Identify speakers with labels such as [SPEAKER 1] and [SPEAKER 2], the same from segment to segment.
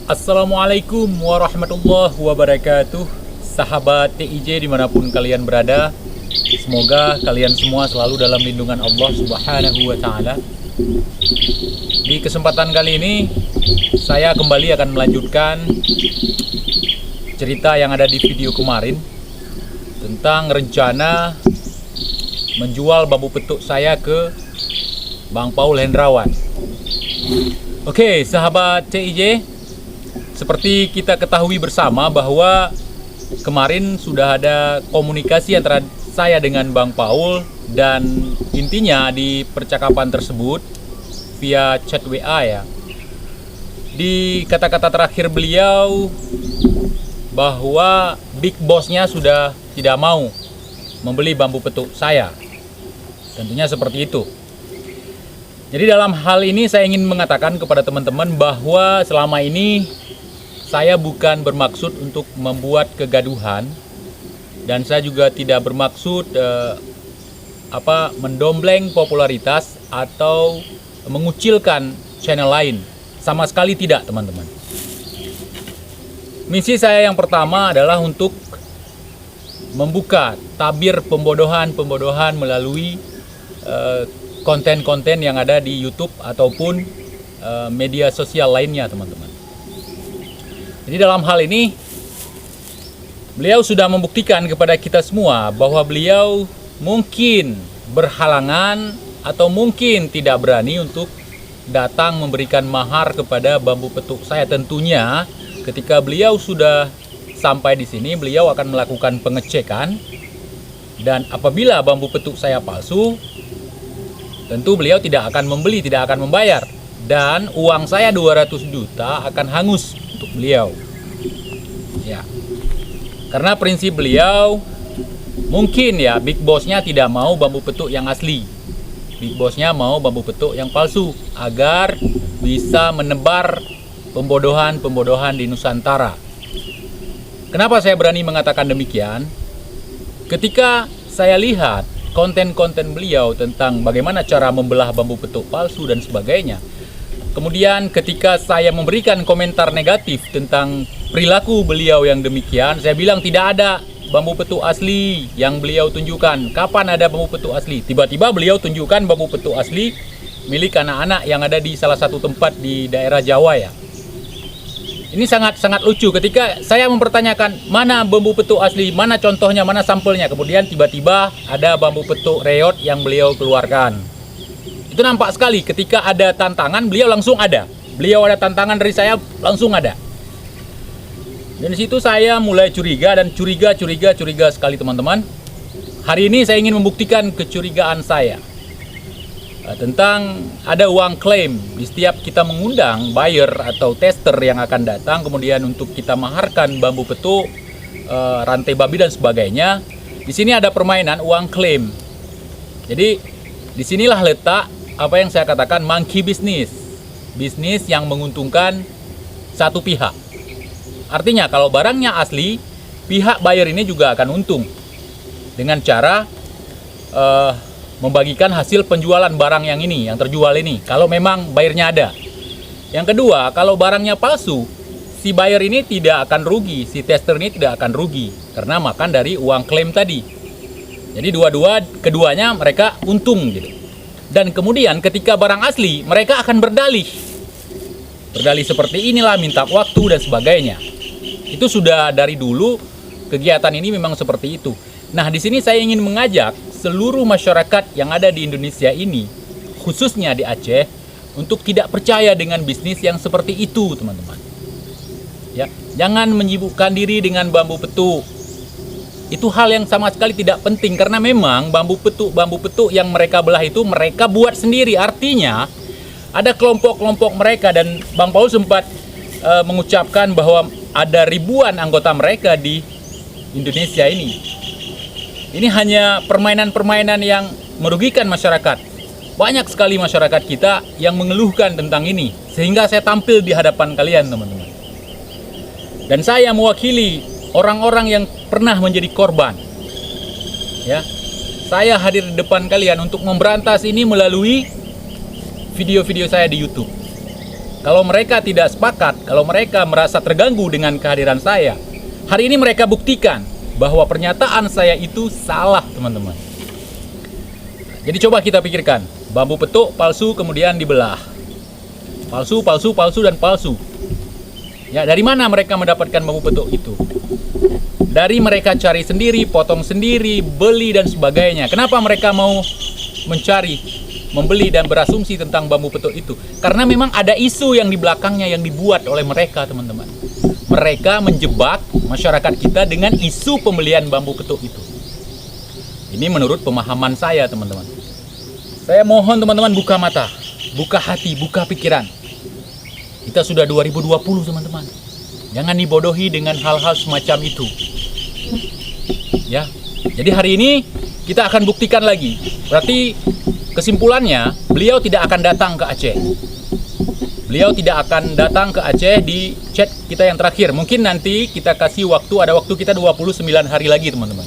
[SPEAKER 1] Assalamualaikum warahmatullahi wabarakatuh. Sahabat TIJ dimanapun kalian berada, semoga kalian semua selalu dalam lindungan Allah Subhanahu wa Ta'ala. Di kesempatan kali ini saya kembali akan melanjutkan cerita yang ada di video kemarin tentang rencana menjual bambu petuk saya ke Bang Paul Hendrawan. Oke, sahabat TIJ, seperti kita ketahui bersama bahwa kemarin sudah ada komunikasi antara saya dengan Bang Paul, dan intinya di percakapan tersebut via chat WA ya, di kata-kata terakhir beliau bahwa big bossnya sudah tidak mau membeli bambu petuk saya. Tentunya seperti itu. Jadi dalam hal ini saya ingin mengatakan kepada teman-teman bahwa selama ini saya bukan bermaksud untuk membuat kegaduhan, dan saya juga tidak bermaksud mendompleng popularitas atau mengucilkan channel lain. Sama sekali tidak, teman-teman. Misi saya yang pertama adalah untuk membuka tabir pembodohan melalui konten-konten yang ada di YouTube ataupun media sosial lainnya, teman-teman. Jadi dalam hal ini beliau sudah membuktikan kepada kita semua bahwa beliau mungkin berhalangan atau mungkin tidak berani untuk datang memberikan mahar kepada bambu petuk saya. Tentunya ketika beliau sudah sampai di sini, beliau akan melakukan pengecekan, dan apabila bambu petuk saya palsu, tentu beliau tidak akan membeli, tidak akan membayar, dan uang saya 200 juta akan hangus untuk beliau ya. Karena prinsip beliau mungkin ya, big bossnya tidak mau bambu petuk yang asli, big bossnya mau bambu petuk yang palsu agar bisa menebar pembodohan di Nusantara. Kenapa saya berani mengatakan demikian? Ketika saya lihat konten-konten beliau tentang bagaimana cara membelah bambu petuk palsu dan sebagainya, kemudian ketika saya memberikan komentar negatif tentang perilaku beliau yang demikian, saya bilang tidak ada bambu petuk asli yang beliau tunjukkan. Kapan ada bambu petuk asli? Tiba-tiba beliau tunjukkan bambu petuk asli milik anak-anak yang ada di salah satu tempat di daerah Jawa ya. Ini sangat lucu ketika saya mempertanyakan mana bambu petuk asli, mana contohnya, mana sampelnya. Kemudian tiba-tiba ada bambu petuk reot yang beliau keluarkan. Itu nampak sekali ketika ada tantangan, beliau langsung ada. Beliau ada tantangan dari saya, langsung ada. Dan di situ saya mulai curiga sekali, teman-teman. Hari ini saya ingin membuktikan kecurigaan saya tentang ada uang klaim di setiap kita mengundang buyer atau tester yang akan datang, kemudian untuk kita maharkan bambu petuk, rantai babi dan sebagainya. Di sini ada permainan uang klaim. Jadi disinilah letak apa yang saya katakan monkey business, bisnis yang menguntungkan satu pihak. Artinya kalau barangnya asli, pihak buyer ini juga akan untung dengan cara membagikan hasil penjualan barang yang terjual ini, kalau memang bayarnya ada. Yang kedua, kalau barangnya palsu, si buyer ini tidak akan rugi, si tester ini tidak akan rugi karena makan dari uang klaim tadi. Jadi keduanya mereka untung gitu. Dan kemudian ketika barang asli, mereka akan berdalih seperti inilah, minta waktu dan sebagainya. Itu sudah dari dulu kegiatan ini memang seperti itu. Nah, di sini saya ingin mengajak seluruh masyarakat yang ada di Indonesia ini, khususnya di Aceh, untuk tidak percaya dengan bisnis yang seperti itu, teman-teman. Ya, jangan menyibukkan diri dengan bambu petuk. Itu hal yang sama sekali tidak penting, karena memang bambu petuk yang mereka belah itu mereka buat sendiri. Artinya ada kelompok-kelompok mereka, dan Bang Paul sempat mengucapkan bahwa ada ribuan anggota mereka di Indonesia ini. Ini hanya permainan-permainan yang merugikan masyarakat. Banyak sekali masyarakat kita yang mengeluhkan tentang ini, sehingga saya tampil di hadapan kalian, teman-teman. Dan saya mewakili orang-orang yang pernah menjadi korban. Ya, saya hadir di depan kalian untuk memberantas ini melalui video-video saya di YouTube. Kalau mereka tidak sepakat, kalau mereka merasa terganggu dengan kehadiran saya, hari ini mereka buktikan bahwa pernyataan saya itu salah, teman-teman. Jadi coba kita pikirkan, bambu petuk palsu kemudian dibelah. Palsu, palsu, palsu, dan palsu. Ya, dari mana mereka mendapatkan bambu petuk itu? Dari mereka cari sendiri, potong sendiri, beli, dan sebagainya. Kenapa mereka mau mencari, membeli, dan berasumsi tentang bambu petuk itu? Karena memang ada isu yang di belakangnya yang dibuat oleh mereka, teman-teman. Mereka menjebak masyarakat kita dengan isu pembelian bambu petuk itu. Ini menurut pemahaman saya, teman-teman. Saya mohon teman-teman buka mata, buka hati, buka pikiran. Kita sudah 2020, teman-teman. Jangan dibodohi dengan hal-hal semacam itu. Ya. Jadi hari ini kita akan buktikan lagi. Berarti kesimpulannya, beliau tidak akan datang ke Aceh. Beliau tidak akan datang ke Aceh di chat kita yang terakhir. Mungkin nanti kita kasih waktu, ada waktu kita 29 hari lagi, teman-teman.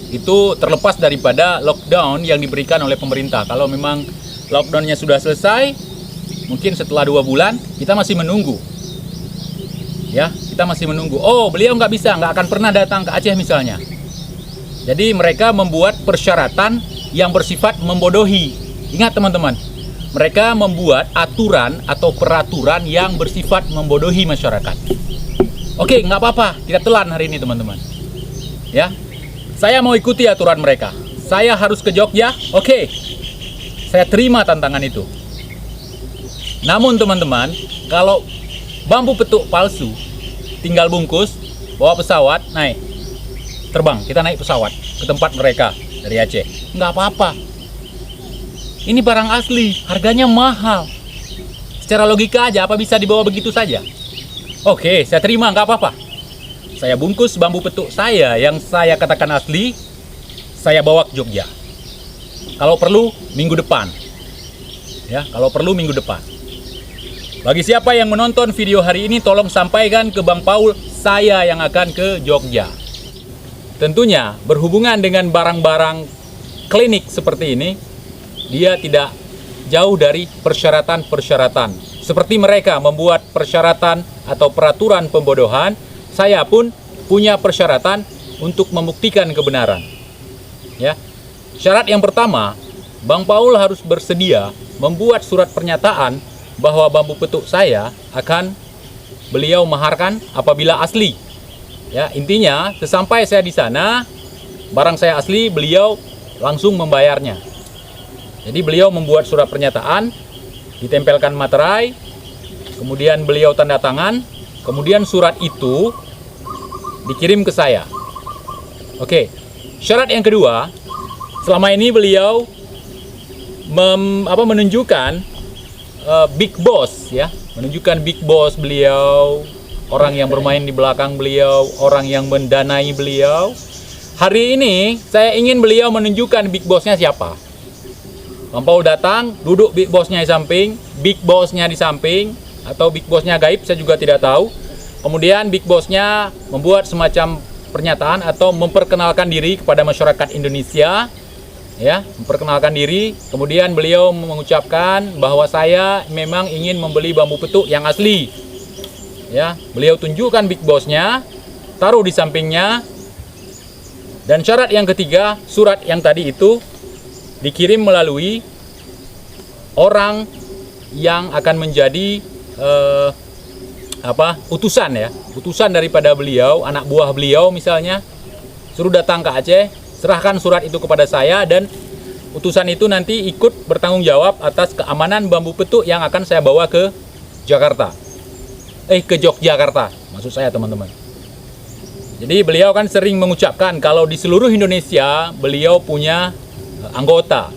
[SPEAKER 1] Itu terlepas daripada lockdown yang diberikan oleh pemerintah. Kalau memang lockdownnya sudah selesai, mungkin setelah 2 bulan, kita masih menunggu. Ya, kita masih menunggu. Oh, beliau nggak akan pernah datang ke Aceh misalnya. Jadi mereka membuat persyaratan yang bersifat membodohi. Ingat teman-teman, mereka membuat aturan atau peraturan yang bersifat membodohi masyarakat. Oke, nggak apa-apa, kita telan hari ini teman-teman. Ya, saya mau ikuti aturan mereka. Saya harus ke Jogja, oke. Saya terima tantangan itu. Namun teman-teman, kalau bambu petuk palsu, tinggal bungkus, bawa pesawat, naik. Terbang, kita naik pesawat ke tempat mereka dari Aceh. Nggak apa-apa. Ini barang asli, harganya mahal. Secara logika aja, apa bisa dibawa begitu saja? Oke, saya terima, nggak apa-apa. Saya bungkus bambu petuk saya yang saya katakan asli, saya bawa ke Jogja. Kalau perlu, minggu depan. Ya, kalau perlu minggu depan. Bagi siapa yang menonton video hari ini, tolong sampaikan ke Bang Paul, saya yang akan ke Jogja. Tentunya berhubungan dengan barang-barang klinik seperti ini, dia tidak jauh dari persyaratan-persyaratan. Seperti mereka membuat persyaratan atau peraturan pembodohan, saya pun punya persyaratan untuk membuktikan kebenaran. Ya. Syarat yang pertama, Bang Paul harus bersedia membuat surat pernyataan bahwa bambu petuk saya akan beliau maharkan apabila asli. Ya, intinya sesampai saya di sana, barang saya asli, beliau langsung membayarnya. Jadi beliau membuat surat pernyataan, ditempelkan materai, kemudian beliau tanda tangan, kemudian surat itu dikirim ke saya. Oke. Syarat yang kedua, selama ini beliau menunjukkan big boss, ya, menunjukkan big boss beliau, orang yang bermain di belakang beliau, orang yang mendanai beliau. Hari ini saya ingin beliau menunjukkan big bossnya siapa. Bang Paul datang, duduk big bossnya di samping, atau big bossnya gaib, saya juga tidak tahu. Kemudian big bossnya membuat semacam pernyataan atau memperkenalkan diri kepada masyarakat Indonesia. Ya, memperkenalkan diri, kemudian beliau mengucapkan bahwa saya memang ingin membeli bambu petuk yang asli. Ya, beliau tunjukkan big bossnya, taruh di sampingnya. Dan syarat yang ketiga, surat yang tadi itu dikirim melalui orang yang akan menjadi utusan, ya, utusan daripada beliau, anak buah beliau misalnya, suruh datang ke Aceh, serahkan surat itu kepada saya, dan utusan itu nanti ikut bertanggung jawab atas keamanan bambu petuk yang akan saya bawa ke Jakarta. Ke Yogyakarta, maksud saya teman-teman. Jadi beliau kan sering mengucapkan kalau di seluruh Indonesia beliau punya anggota.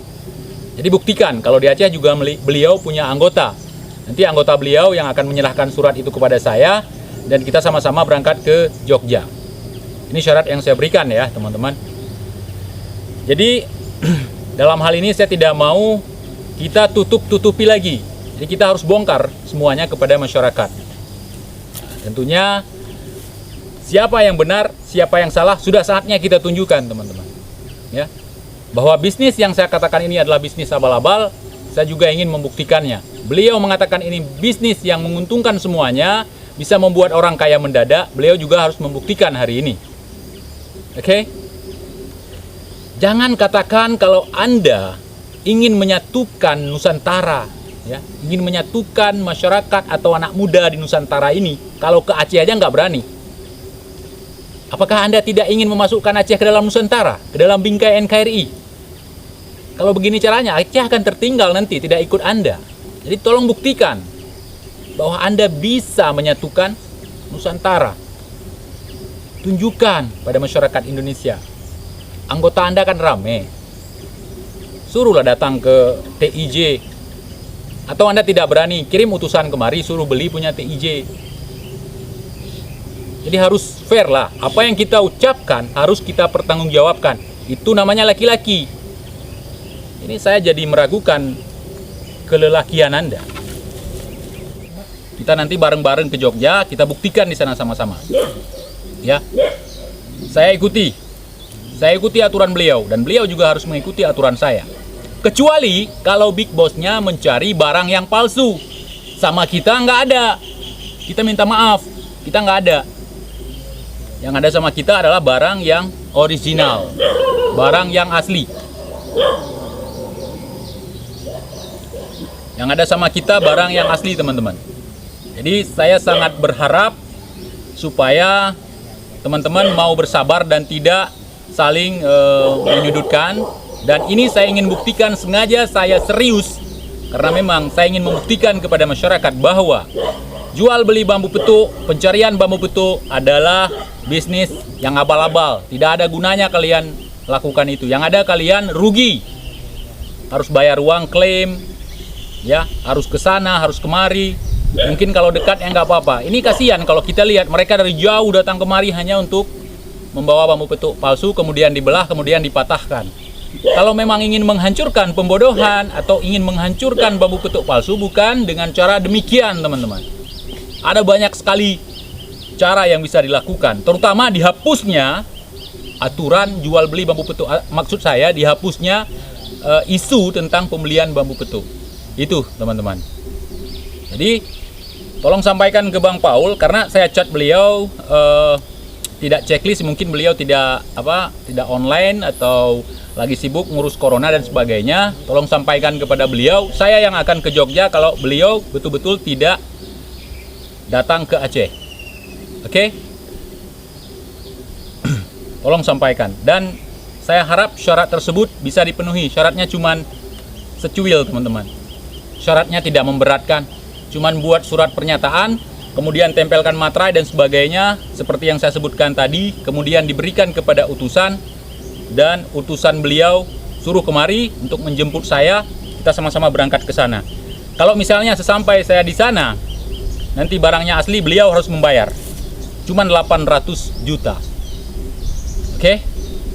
[SPEAKER 1] Jadi buktikan kalau di Aceh juga beliau punya anggota. Nanti anggota beliau yang akan menyerahkan surat itu kepada saya, dan kita sama-sama berangkat ke Jogja. Ini syarat yang saya berikan ya teman-teman. Jadi dalam hal ini saya tidak mau kita tutupi lagi. Jadi kita harus bongkar semuanya kepada masyarakat. Tentunya siapa yang benar, siapa yang salah, sudah saatnya kita tunjukkan teman-teman. Ya, bahwa bisnis yang saya katakan ini adalah bisnis abal-abal, saya juga ingin membuktikannya. Beliau mengatakan ini bisnis yang menguntungkan semuanya, bisa membuat orang kaya mendadak. Beliau juga harus membuktikan hari ini. Oke? Jangan katakan kalau Anda ingin menyatukan Nusantara, ya, ingin menyatukan masyarakat atau anak muda di Nusantara ini, kalau ke Aceh aja nggak berani. Apakah Anda tidak ingin memasukkan Aceh ke dalam Nusantara, ke dalam bingkai NKRI? Kalau begini caranya, Aceh akan tertinggal nanti, tidak ikut Anda. Jadi tolong buktikan bahwa Anda bisa menyatukan Nusantara. Tunjukkan pada masyarakat Indonesia. Anggota Anda kan rame. Suruhlah datang ke TIJ. Atau Anda tidak berani, kirim utusan kemari, suruh beli punya TIJ. Jadi harus fair lah. Apa yang kita ucapkan harus kita pertanggungjawabkan. Itu namanya laki-laki. Ini saya jadi meragukan kelelakian Anda. Kita nanti bareng-bareng ke Jogja, kita buktikan di sana sama-sama. Ya. Saya ikuti aturan beliau, dan beliau juga harus mengikuti aturan saya. Kecuali kalau Big Boss-nya mencari barang yang palsu. Sama kita nggak ada. Kita minta maaf, kita nggak ada. Yang ada sama kita adalah barang yang original, barang yang asli. Yang ada sama kita barang yang asli, teman-teman. Jadi saya sangat berharap supaya teman-teman mau bersabar dan tidak saling menyudutkan. Dan ini saya ingin buktikan, sengaja saya serius, karena memang saya ingin membuktikan kepada masyarakat bahwa jual beli bambu petuk, pencarian bambu petuk adalah bisnis yang abal-abal. Tidak ada gunanya kalian lakukan itu. Yang ada kalian rugi. Harus bayar uang klaim, ya, harus ke sana, harus kemari. Mungkin kalau dekat ya nggak apa-apa. Ini kasihan kalau kita lihat mereka dari jauh datang kemari hanya untuk membawa bambu petuk palsu, kemudian dibelah, kemudian dipatahkan. Kalau memang ingin menghancurkan pembodohan atau ingin menghancurkan bambu petuk palsu, bukan dengan cara demikian, teman-teman. Ada banyak sekali cara yang bisa dilakukan, terutama dihapusnya aturan jual beli bambu petuk. Maksud saya dihapusnya isu tentang pembelian bambu petuk. Itu, teman-teman. Jadi tolong sampaikan ke Bang Paul, karena saya chat beliau tidak checklist, mungkin beliau tidak online atau lagi sibuk ngurus corona dan sebagainya. Tolong sampaikan kepada beliau, saya yang akan ke Jogja kalau beliau betul-betul tidak datang ke Aceh. Oke? Tolong sampaikan. Dan saya harap syarat tersebut bisa dipenuhi. Syaratnya cuman secuil, teman-teman. Syaratnya tidak memberatkan. Cuman buat surat pernyataan, kemudian tempelkan materai dan sebagainya, seperti yang saya sebutkan tadi, kemudian diberikan kepada utusan, dan utusan beliau suruh kemari untuk menjemput saya, kita sama-sama berangkat ke sana. Kalau misalnya sesampai saya di sana, nanti barangnya asli, beliau harus membayar. Cuman 800 juta. Oke?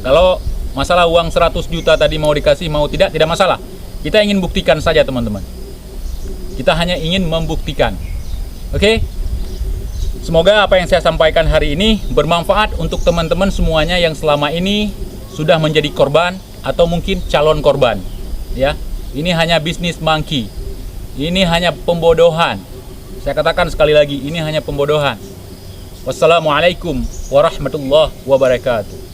[SPEAKER 1] Kalau masalah uang 100 juta tadi mau dikasih, mau tidak masalah. Kita ingin buktikan saja, teman-teman. Kita hanya ingin membuktikan. Oke? Semoga apa yang saya sampaikan hari ini bermanfaat untuk teman-teman semuanya yang selama ini sudah menjadi korban atau mungkin calon korban. Ya, ini hanya bisnis monkey. Ini hanya pembodohan. Saya katakan sekali lagi, ini hanya pembodohan. Wassalamualaikum warahmatullahi wabarakatuh.